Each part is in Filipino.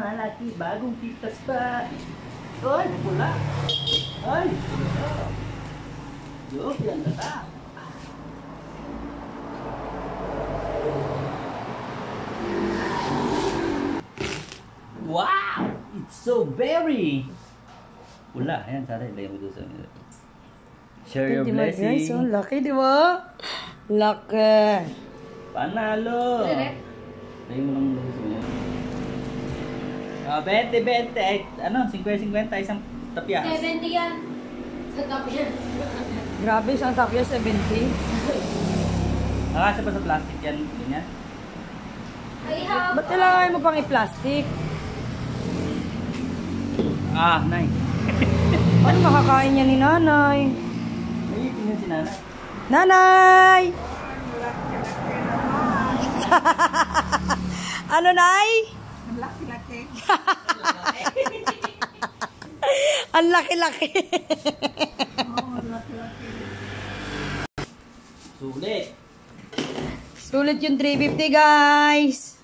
malaki, bagong pitas pa. Ay, pula. Ay, Diyos, yan na ta. Wow! It's so berry! Pula, ayan, Sara, ilagay mo doon sa... Share your blessing. Guys, oh, laki, di ba? Laki. Panalo! Ilagay mo lang doon sa... 20, ay, ano, 50, isang tapyas. 70 yan. Sa tapyas. Grabe, isang tapyas, 70. Nakasya pa sa plastic yan, ganyan? Ay, haba. Ba't kailangan mo pang i-plastic? Ah, nice. Paano makakain niya ni nanay? Ay, tingnan si nanay. Nanay! Ano, nay? Ang laki-laki. Ang laki-laki. Oo, laki-laki. Sulit. Sulit yung 350, guys.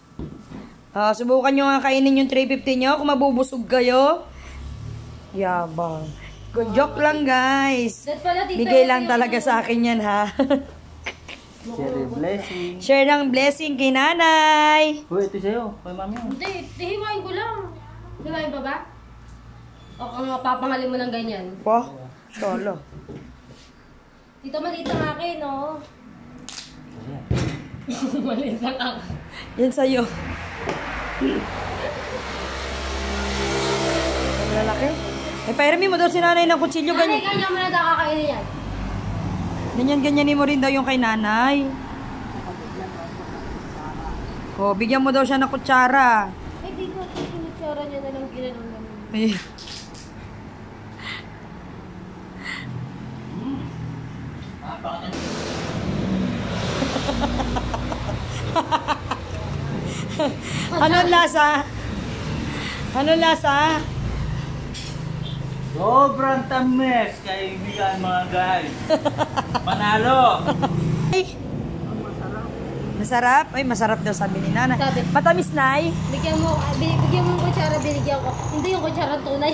Subukan nyo nga kainin yung 350 nyo kung mabubusog kayo. Yabang. Good joke lang, guys. Bigay lang talaga sa akin yan, ha? Share your blessing. Share ng blessing kay nanay. Uy, ito sa'yo. Kay mami mo. Hindi, hiwain ko lang. Hiwain pa ba? O kung papangalin mo ng ganyan. Po, solo. Dito maliit ang akin, no? Ayan. Maliit ang akin. Yan sa'yo. Ang lalaki. Eh, pairami mo daw si nanay ng kutsilyo. Nanay, ganyan mo na nakakainin yan. Ganyan-ganyanin mo rin daw yung kay nanay. Oh, bigyan mo daw siya ng kutsara. Eh, di ko sinutsara niya na lang ginanong ganun. Ay. Anong lasa? Anong lasa? Sobrang tamis, kaibigan mga guys. Panalo! Ay. Masarap? Ay, masarap daw sabi ni Nana. Sabi. Matamis, Nay? Bigyan mo ng kutsara, binigyan ko. Hindi yung kutsara tunay.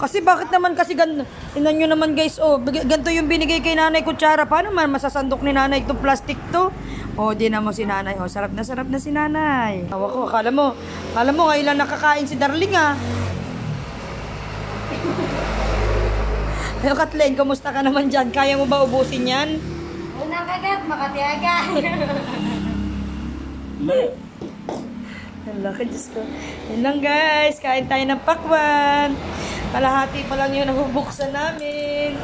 Kasi bakit naman kasi tingnan nyo naman guys, oh, ganito yung binigay kay nanay kutsara. Paano man masasandok ni nanay itong plastic to? Oh, di na mo si nanay. Oh, sarap na si nanay. Tawa ko, akala mo ngayon lang nakakain si Darling, ah. Hello, Kathleen, kumusta ka naman dyan? Kaya mo ba ubusin yan? Unang kagat, makatiyaga. Ang laki, Diyos ko. Yun lang guys, kain tayo ng pakwan. Kalahati pa lang yun ang bubuksan namin.